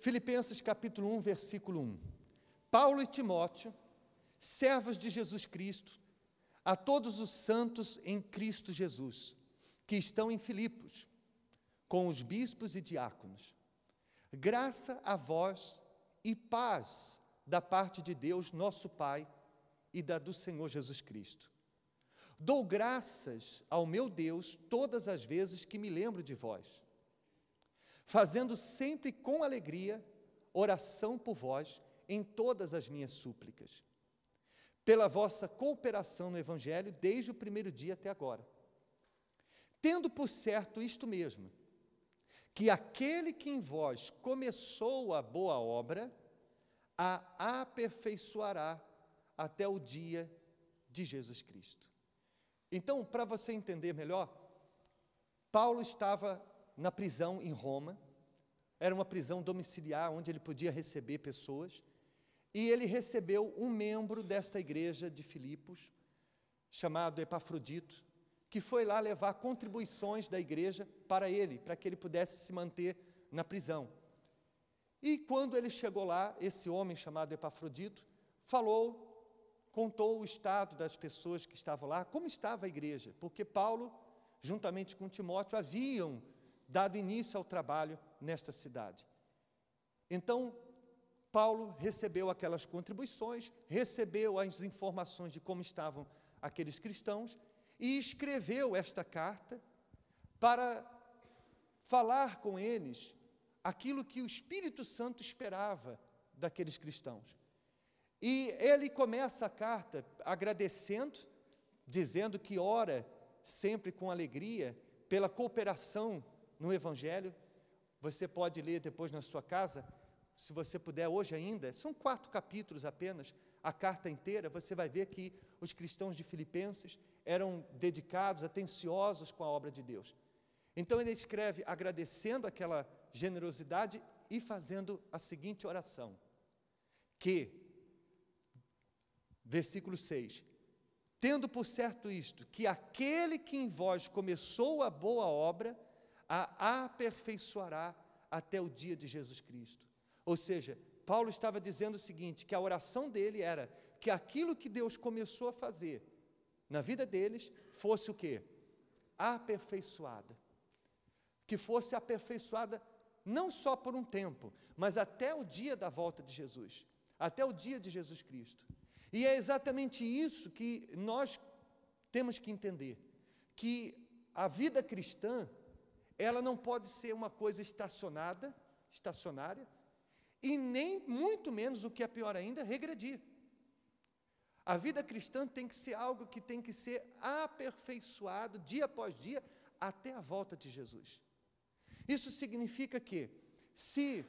Filipenses capítulo 1, versículo 1. Paulo e Timóteo, servos de Jesus Cristo, a todos os santos em Cristo Jesus, que estão em Filipos, com os bispos e diáconos. Graça a vós e paz da parte de Deus, nosso Pai, e da do Senhor Jesus Cristo. Dou graças ao meu Deus todas as vezes que me lembro de vós, fazendo sempre com alegria oração por vós em todas as minhas súplicas, pela vossa cooperação no Evangelho desde o primeiro dia até agora, tendo por certo isto mesmo, que aquele que em vós começou a boa obra, a aperfeiçoará até o dia de Jesus Cristo. Então, para você entender melhor, Paulo estava na prisão em Roma, era uma prisão domiciliar, onde ele podia receber pessoas, e ele recebeu um membro desta igreja de Filipos, chamado Epafrodito, que foi lá levar contribuições da igreja para ele, para que ele pudesse se manter na prisão. E quando ele chegou lá, esse homem chamado Epafrodito, contou o estado das pessoas que estavam lá, como estava a igreja, porque Paulo, juntamente com Timóteo, haviam dado início ao trabalho nesta cidade. Então, Paulo recebeu aquelas contribuições, recebeu as informações de como estavam aqueles cristãos e escreveu esta carta para falar com eles aquilo que o Espírito Santo esperava daqueles cristãos. E ele começa a carta agradecendo, dizendo que ora sempre com alegria pela cooperação no Evangelho. Você pode ler depois na sua casa, se você puder hoje ainda, são 4 capítulos apenas, a carta inteira, você vai ver que os cristãos de Filipenses eram dedicados, atenciosos com a obra de Deus. Então ele escreve agradecendo aquela generosidade e fazendo a seguinte oração, que, versículo 6, tendo por certo isto, que aquele que em vós começou a boa obra, a aperfeiçoará até o dia de Jesus Cristo. Ou seja, Paulo estava dizendo o seguinte, que a oração dele era que aquilo que Deus começou a fazer na vida deles fosse o quê? Aperfeiçoada. Que fosse aperfeiçoada não só por um tempo, mas até o dia da volta de Jesus, até o dia de Jesus Cristo. E é exatamente isso que nós temos que entender, que a vida cristã, ela não pode ser uma coisa estacionária, e nem muito menos, o que é pior ainda, regredir. A vida cristã tem que ser algo que tem que ser aperfeiçoado dia após dia até a volta de Jesus. Isso significa que, se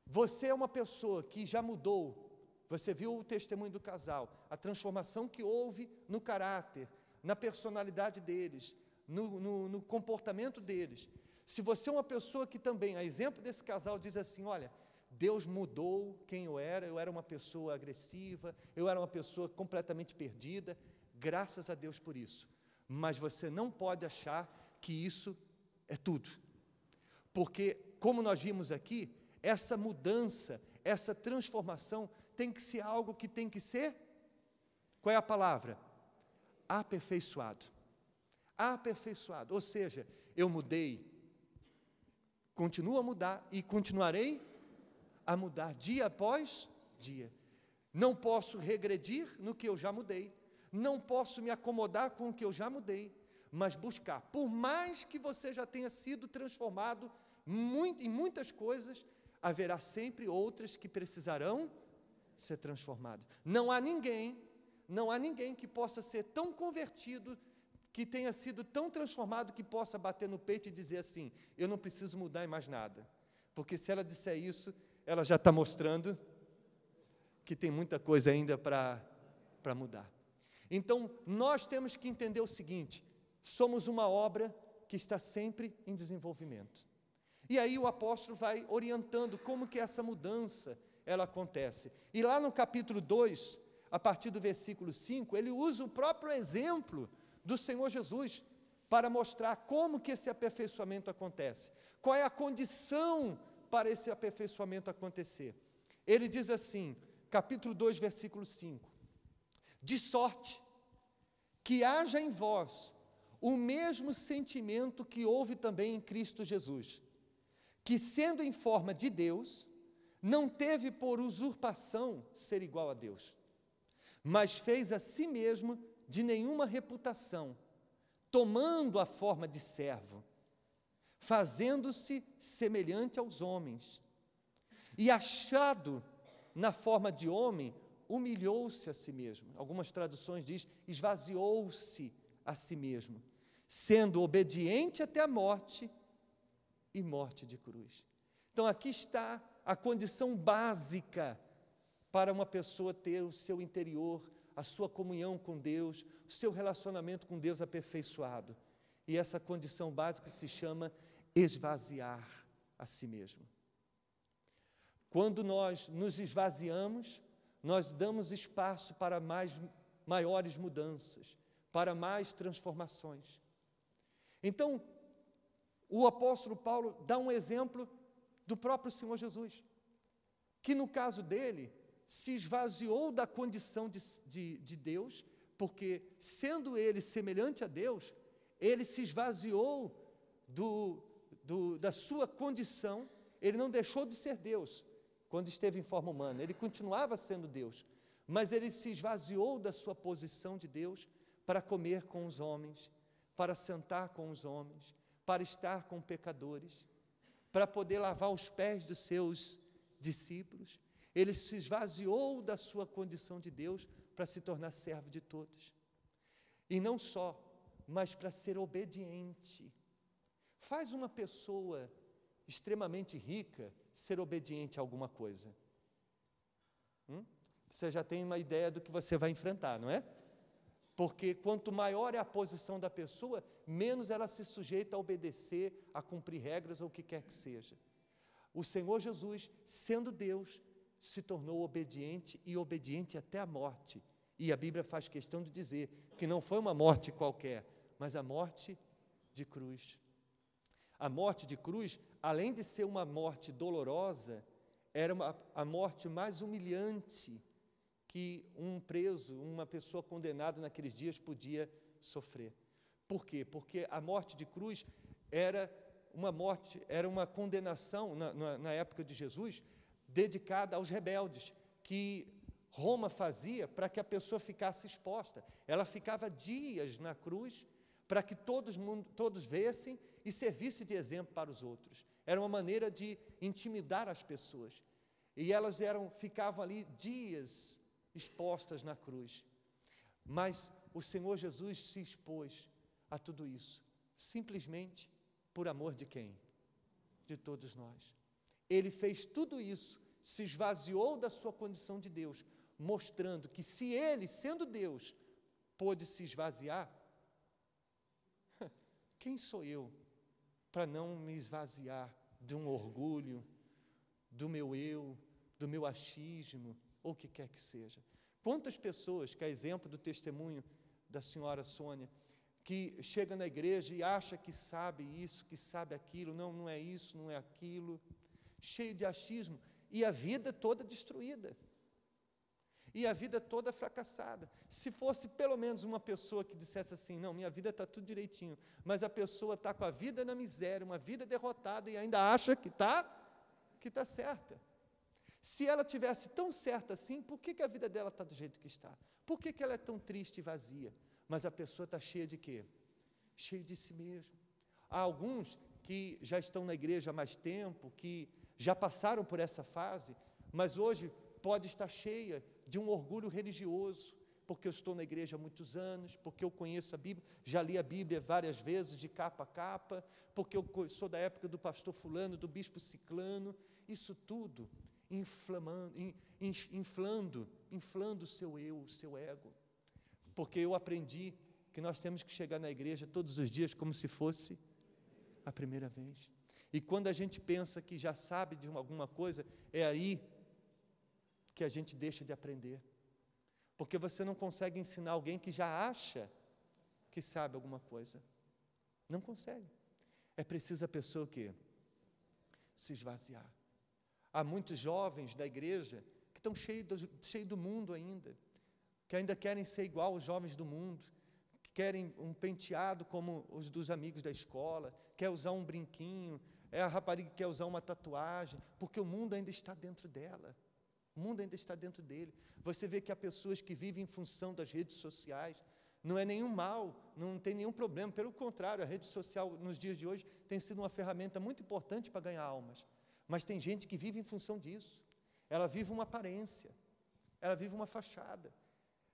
você é uma pessoa que já mudou, você viu o testemunho do casal, a transformação que houve no caráter, na personalidade deles, no comportamento deles. Se você é uma pessoa que também, a exemplo desse casal, diz assim, olha, Deus mudou quem eu era uma pessoa agressiva, eu era uma pessoa completamente perdida, graças a Deus por isso. Mas você não pode achar que isso é tudo. Porque, como nós vimos aqui, essa mudança, essa transformação tem que ser algo que tem que ser, qual é a palavra? Aperfeiçoado. Aperfeiçoado, ou seja, eu mudei, continuo a mudar e continuarei a mudar dia após dia. Não posso regredir no que eu já mudei, não posso me acomodar com o que eu já mudei, mas buscar, por mais que você já tenha sido transformado em muitas coisas, haverá sempre outras que precisarão ser transformadas. Não há ninguém que possa ser tão convertido, que tenha sido tão transformado, que possa bater no peito e dizer assim, eu não preciso mudar em mais nada. Porque se ela disser isso, ela já está mostrando que tem muita coisa ainda para mudar. Então, nós temos que entender o seguinte, somos uma obra que está sempre em desenvolvimento. E aí o apóstolo vai orientando como que essa mudança, ela acontece. E lá no capítulo 2, a partir do versículo 5, ele usa o próprio exemplo do Senhor Jesus para mostrar como que esse aperfeiçoamento acontece. Qual é a condição para esse aperfeiçoamento acontecer? Ele diz assim, capítulo 2, versículo 5, de sorte que haja em vós o mesmo sentimento que houve também em Cristo Jesus, que sendo em forma de Deus, não teve por usurpação ser igual a Deus, mas fez a si mesmo de nenhuma reputação, tomando a forma de servo, fazendo-se semelhante aos homens, e achado na forma de homem, humilhou-se a si mesmo. Algumas traduções diz, esvaziou-se a si mesmo, sendo obediente até a morte, e morte de cruz. Então aqui está a condição básica para uma pessoa ter o seu interior, a sua comunhão com Deus, o seu relacionamento com Deus aperfeiçoado. E essa condição básica se chama esvaziar a si mesmo. Quando nós nos esvaziamos, nós damos espaço para maiores mudanças, para mais transformações. Então, o apóstolo Paulo dá um exemplo do próprio Senhor Jesus, que no caso dele, se esvaziou da condição de Deus, porque sendo ele semelhante a Deus, ele se esvaziou da sua condição, ele não deixou de ser Deus, quando esteve em forma humana, ele continuava sendo Deus, mas ele se esvaziou da sua posição de Deus para comer com os homens, para sentar com os homens, para estar com pecadores, para poder lavar os pés dos seus discípulos. Ele se esvaziou da sua condição de Deus para se tornar servo de todos. E não só, mas para ser obediente. Faz uma pessoa extremamente rica ser obediente a alguma coisa. Você já tem uma ideia do que você vai enfrentar, não é? Porque quanto maior é a posição da pessoa, menos ela se sujeita a obedecer, a cumprir regras ou o que quer que seja. O Senhor Jesus, sendo Deus, se tornou obediente e obediente até a morte. E a Bíblia faz questão de dizer que não foi uma morte qualquer, mas a morte de cruz. A morte de cruz, além de ser uma morte dolorosa, era a morte mais humilhante que um preso, uma pessoa condenada naqueles dias podia sofrer. Por quê? Porque a morte de cruz era uma condenação, na época de Jesus, dedicada aos rebeldes, que Roma fazia para que a pessoa ficasse exposta. Ela ficava dias na cruz para que todos vissem e servisse de exemplo para os outros. Era uma maneira de intimidar as pessoas. E elas ficavam ali dias expostas na cruz. Mas o Senhor Jesus se expôs a tudo isso, simplesmente por amor de quem? De todos nós. Ele fez tudo isso, se esvaziou da sua condição de Deus, mostrando que se ele, sendo Deus, pôde se esvaziar, quem sou eu para não me esvaziar de um orgulho, do meu eu, do meu achismo, ou o que quer que seja? Quantas pessoas, que é exemplo do testemunho da senhora Sônia, que chega na igreja e acha que sabe isso, que sabe aquilo, não é isso, não é aquilo, cheio de achismo, e a vida toda destruída, e a vida toda fracassada. Se fosse pelo menos uma pessoa que dissesse assim, não, minha vida está tudo direitinho, mas a pessoa está com a vida na miséria, uma vida derrotada, e ainda acha que está certa. Se ela tivesse tão certa assim, por que a vida dela está do jeito que está? Por que ela é tão triste e vazia? Mas a pessoa está cheia de quê? Cheia de si mesmo. Há alguns que já estão na igreja há mais tempo, que já passaram por essa fase, mas hoje pode estar cheia de um orgulho religioso, porque eu estou na igreja há muitos anos, porque eu conheço a Bíblia, já li a Bíblia várias vezes, de capa a capa, porque eu sou da época do pastor fulano, do bispo ciclano, isso tudo inflando o seu eu, o seu ego. Porque eu aprendi que nós temos que chegar na igreja todos os dias como se fosse a primeira vez. E quando a gente pensa que já sabe de alguma coisa, é aí que a gente deixa de aprender. Porque você não consegue ensinar alguém que já acha que sabe alguma coisa. Não consegue. É preciso a pessoa o quê? Se esvaziar. há muitos jovens da igreja que estão cheios do mundo ainda, que ainda querem ser igual aos jovens do mundo, que querem um penteado como os dos amigos da escola, quer usar um brinquinho, a rapariga que quer usar uma tatuagem, porque o mundo ainda está dentro dela, o mundo ainda está dentro dele. Você vê que há pessoas que vivem em função das redes sociais, não é nenhum mal, não tem nenhum problema, pelo contrário, a rede social nos dias de hoje tem sido uma ferramenta muito importante para ganhar almas, mas tem gente que vive em função disso, ela vive uma aparência, ela vive uma fachada.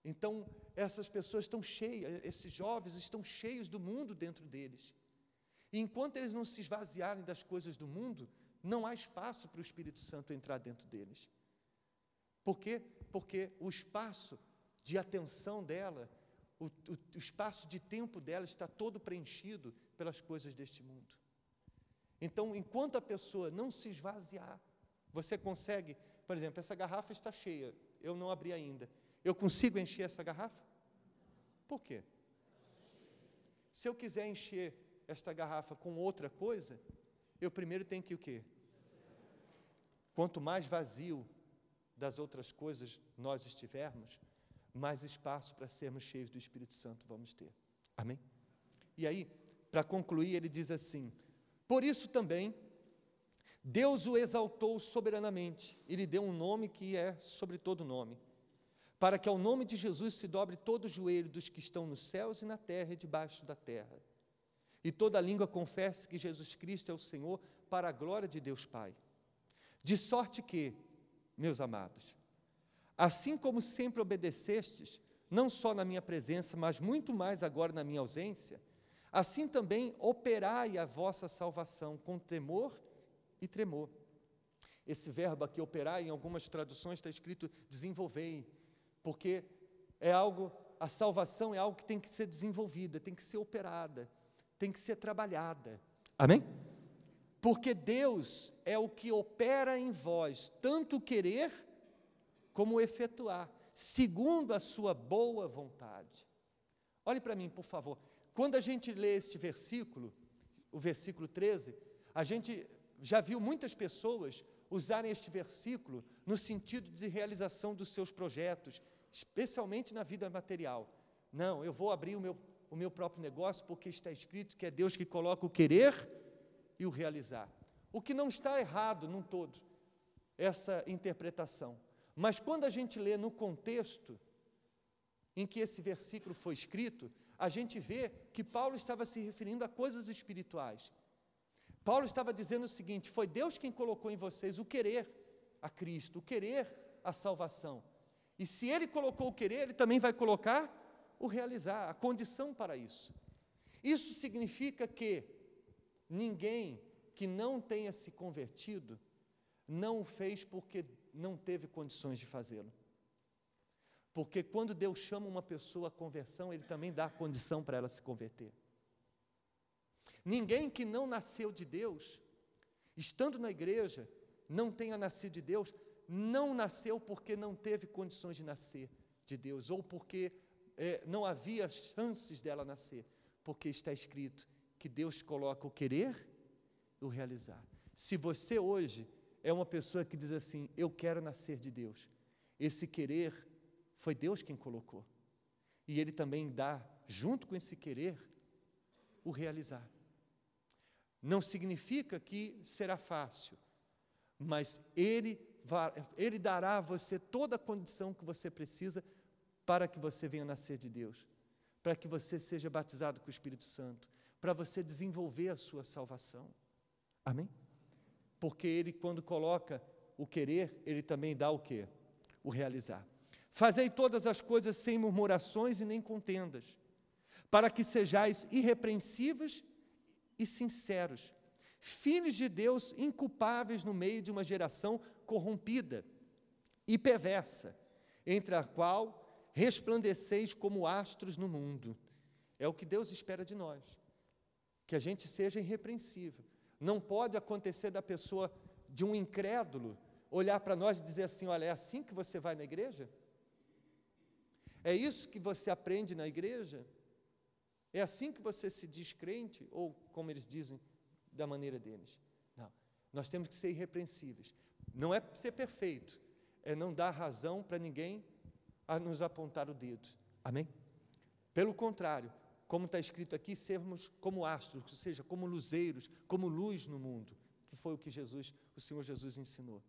Então, essas pessoas estão cheias, esses jovens estão cheios do mundo dentro deles. E enquanto eles não se esvaziarem das coisas do mundo, não há espaço para o Espírito Santo entrar dentro deles. Por quê? Porque o espaço de atenção dela, o espaço de tempo dela está todo preenchido pelas coisas deste mundo. Então, enquanto a pessoa não se esvaziar, você consegue, por exemplo, essa garrafa está cheia, eu não abri ainda. Eu consigo encher essa garrafa? Por quê? Se eu quiser encher esta garrafa com outra coisa, eu primeiro tenho que o quê? Quanto mais vazio das outras coisas nós estivermos, mais espaço para sermos cheios do Espírito Santo vamos ter. Amém? E aí, para concluir, ele diz assim: por isso também, Deus o exaltou soberanamente, e lhe deu um nome que é sobre todo nome, para que ao nome de Jesus se dobre todo o joelho dos que estão nos céus e na terra e debaixo da terra, e toda língua confesse que Jesus Cristo é o Senhor, para a glória de Deus Pai. De sorte que, meus amados, assim como sempre obedecestes, não só na minha presença, mas muito mais agora na minha ausência, assim também operai a vossa salvação com temor e tremor. Esse verbo aqui, operar, em algumas traduções está escrito desenvolvei, porque é algo, a salvação é algo que tem que ser desenvolvida, tem que ser operada, tem que ser trabalhada. Amém? Porque Deus é o que opera em vós, tanto querer como efetuar, segundo a sua boa vontade. Olhe para mim, por favor. Quando a gente lê este versículo, o versículo 13, a gente já viu muitas pessoas usarem este versículo no sentido de realização dos seus projetos, especialmente na vida material. Não, eu vou abrir o meu próprio negócio porque está escrito que é Deus que coloca o querer e o realizar. O que não está errado num todo, essa interpretação. Mas quando a gente lê no contexto em que esse versículo foi escrito, a gente vê que Paulo estava se referindo a coisas espirituais. Paulo estava dizendo o seguinte: foi Deus quem colocou em vocês o querer a Cristo, o querer a salvação. E se Ele colocou o querer, Ele também vai colocar o realizar, a condição para isso. Isso significa que ninguém que não tenha se convertido, não o fez porque não teve condições de fazê-lo. Porque quando Deus chama uma pessoa à conversão, Ele também dá a condição para ela se converter. Ninguém que não nasceu de Deus, estando na igreja, não tenha nascido de Deus, não nasceu porque não teve condições de nascer de Deus, ou porque não havia chances dela nascer, porque está escrito que Deus coloca o querer e o realizar. Se você hoje é uma pessoa que diz assim, eu quero nascer de Deus, esse querer foi Deus quem colocou, e Ele também dá, junto com esse querer, o realizar. Não significa que será fácil, mas Ele dará a você toda a condição que você precisa para que você venha nascer de Deus, para que você seja batizado com o Espírito Santo, para você desenvolver a sua salvação. Amém? Porque Ele, quando coloca o querer, Ele também dá o quê? O realizar. Fazei todas as coisas sem murmurações e nem contendas, para que sejais irrepreensíveis e sinceros, filhos de Deus inculpáveis no meio de uma geração corrompida e perversa, entre a qual resplandeceis como astros no mundo. É o que Deus espera de nós, que a gente seja irrepreensível. Não pode acontecer da pessoa, de um incrédulo, olhar para nós e dizer assim, olha, é assim que você vai na igreja? É isso que você aprende na igreja? É assim que você se diz crente? Ou, como eles dizem, da maneira deles? Não, nós temos que ser irrepreensíveis. Não é ser perfeito, é não dar razão para ninguém a nos apontar o dedo. Amém? Pelo contrário, como está escrito aqui, sermos como astros, ou seja, como luzeiros, como luz no mundo, que foi o que o Senhor Jesus ensinou.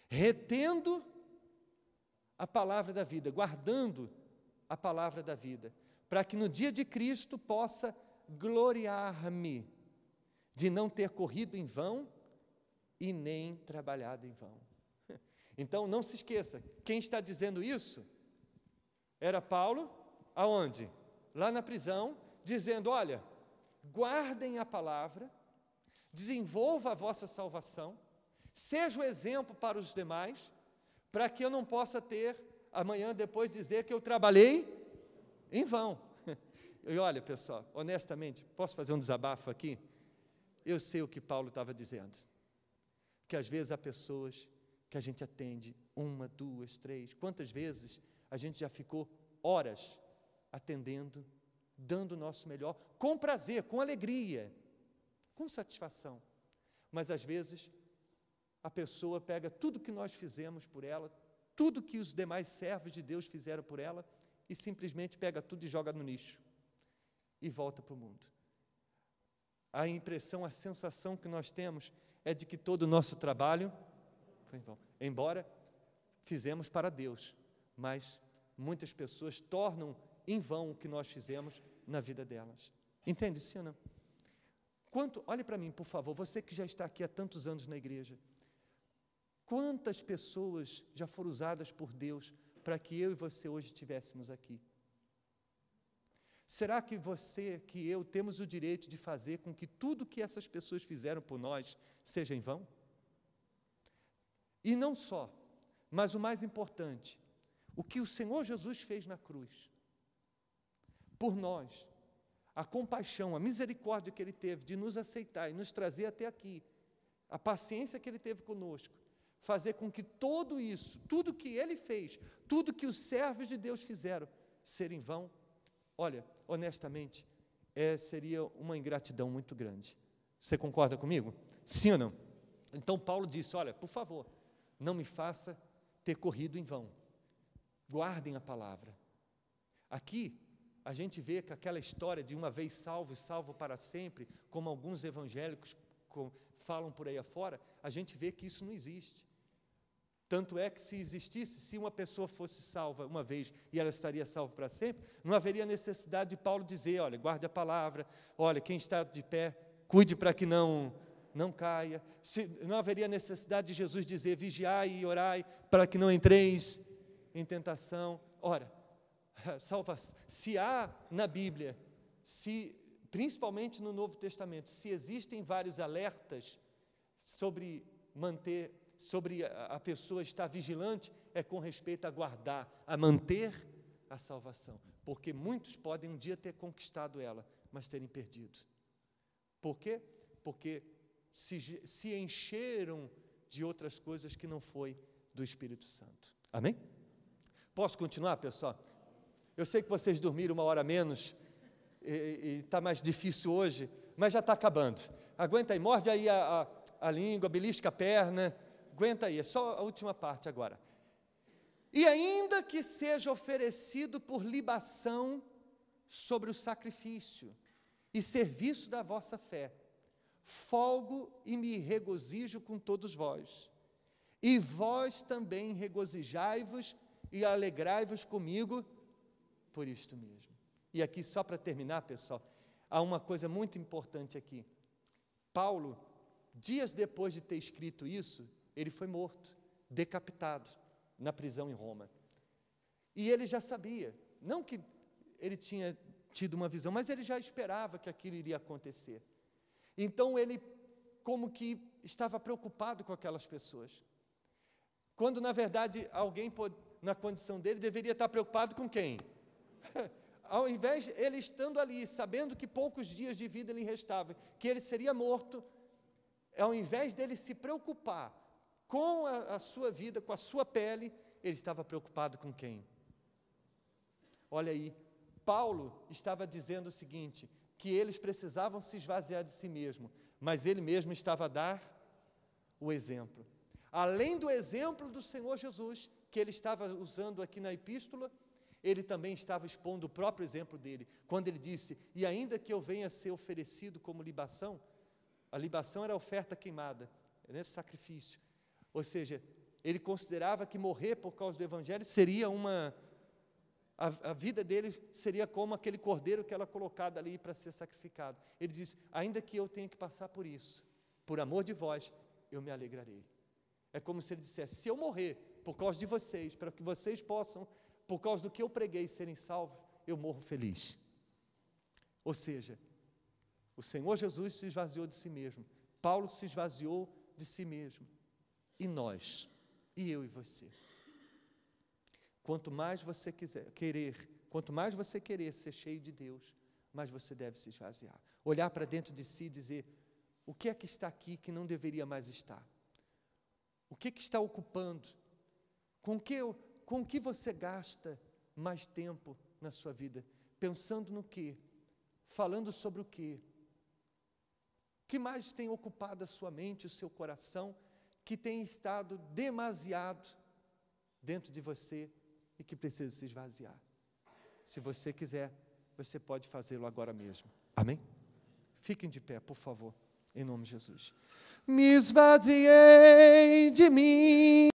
Retendo a palavra da vida, guardando a palavra da vida, para que no dia de Cristo possa gloriar-me de não ter corrido em vão e nem trabalhado em vão. Então, não se esqueça, quem está dizendo isso era Paulo, aonde? Lá na prisão, dizendo, olha, guardem a palavra, desenvolva a vossa salvação, seja o exemplo para os demais, para que eu não possa ter, amanhã depois dizer que eu trabalhei em vão. E olha, pessoal, honestamente, posso fazer um desabafo aqui? Eu sei o que Paulo estava dizendo, que às vezes há pessoas que a gente atende, 1, 2, 3, quantas vezes a gente já ficou horas atendendo, dando o nosso melhor, com prazer, com alegria, com satisfação, mas às vezes a pessoa pega tudo que nós fizemos por ela, tudo que os demais servos de Deus fizeram por ela, e simplesmente pega tudo e joga no lixo, e volta para o mundo. A impressão, a sensação que nós temos é de que todo o nosso trabalho foi em vão, embora fizemos para Deus, mas muitas pessoas tornam em vão o que nós fizemos na vida delas. Entende, sim ou não? Olhe para mim, por favor, você que já está aqui há tantos anos na igreja, quantas pessoas já foram usadas por Deus para que eu e você hoje estivéssemos aqui? Será que você, que eu, temos o direito de fazer com que tudo que essas pessoas fizeram por nós seja em vão? E não só, mas o mais importante, o que o Senhor Jesus fez na cruz, por nós, a compaixão, a misericórdia que Ele teve de nos aceitar e nos trazer até aqui, a paciência que Ele teve conosco, fazer com que tudo isso, tudo que Ele fez, tudo que os servos de Deus fizeram, ser em vão, olha, honestamente, seria uma ingratidão muito grande. Você concorda comigo? Sim ou não? Então Paulo disse, olha, por favor, não me faça ter corrido em vão. Guardem a palavra. Aqui, a gente vê que aquela história de uma vez salvo e salvo para sempre, como alguns evangélicos falam por aí afora, a gente vê que isso não existe. Tanto é que se existisse, se uma pessoa fosse salva uma vez e ela estaria salva para sempre, não haveria necessidade de Paulo dizer, olha, guarde a palavra, olha, quem está de pé, cuide para que não caia. Não haveria necessidade de Jesus dizer, vigiai e orai para que não entreis em tentação. Ora, se há na Bíblia, principalmente no Novo Testamento, se existem vários alertas sobre a pessoa estar vigilante, é com respeito a guardar, a manter a salvação, porque muitos podem um dia ter conquistado ela, mas terem perdido. Por quê? Porque se encheram de outras coisas que não foi do Espírito Santo. Amém? Posso continuar, pessoal? Eu sei que vocês dormiram 1 hora menos, e está mais difícil hoje, mas já está acabando. Aguenta aí, morde aí a língua, belisca a perna, aguenta aí, é só a última parte agora. E ainda que seja oferecido por libação sobre o sacrifício e serviço da vossa fé, folgo e me regozijo com todos vós. E vós também regozijai-vos e alegrai-vos comigo por isto mesmo. E aqui, só para terminar, pessoal, há uma coisa muito importante aqui. Paulo, dias depois de ter escrito isso, ele foi morto, decapitado, na prisão em Roma. E ele já sabia, não que ele tinha tido uma visão, mas ele já esperava que aquilo iria acontecer. Então ele, como que estava preocupado com aquelas pessoas. Quando, na verdade, alguém na condição dele deveria estar preocupado com quem? Ao invés, ele estando ali, sabendo que poucos dias de vida lhe restavam, que ele seria morto, ao invés dele se preocupar com a sua vida, com a sua pele, ele estava preocupado com quem? Olha aí, Paulo estava dizendo o seguinte, que eles precisavam se esvaziar de si mesmo, mas ele mesmo estava a dar o exemplo. além do exemplo do Senhor Jesus, que ele estava usando aqui na epístola, ele também estava expondo o próprio exemplo dele, quando ele disse, e ainda que eu venha a ser oferecido como libação, a libação era a oferta queimada, era sacrifício, ou seja, ele considerava que morrer por causa do Evangelho seria a vida dele seria como aquele cordeiro que era colocado ali para ser sacrificado. Ele disse, ainda que eu tenha que passar por isso, por amor de vós, eu me alegrarei. É como se ele dissesse, se eu morrer por causa de vocês, para que vocês possam, por causa do que eu preguei, serem salvos, eu morro feliz. Ou seja, o Senhor Jesus se esvaziou de si mesmo, Paulo se esvaziou de si mesmo, e nós, e eu e você. Quanto mais você quanto mais você querer ser cheio de Deus, mais você deve se esvaziar. Olhar para dentro de si e dizer, o que é que está aqui que não deveria mais estar? O que está ocupando? Com que você gasta mais tempo na sua vida? Pensando no quê? Falando sobre o quê? O que mais tem ocupado a sua mente, o seu coração, que tem estado demasiado dentro de você e que precisa se esvaziar? Se você quiser, você pode fazê-lo agora mesmo. Amém? Fiquem de pé, por favor, em nome de Jesus. Me esvaziei de mim.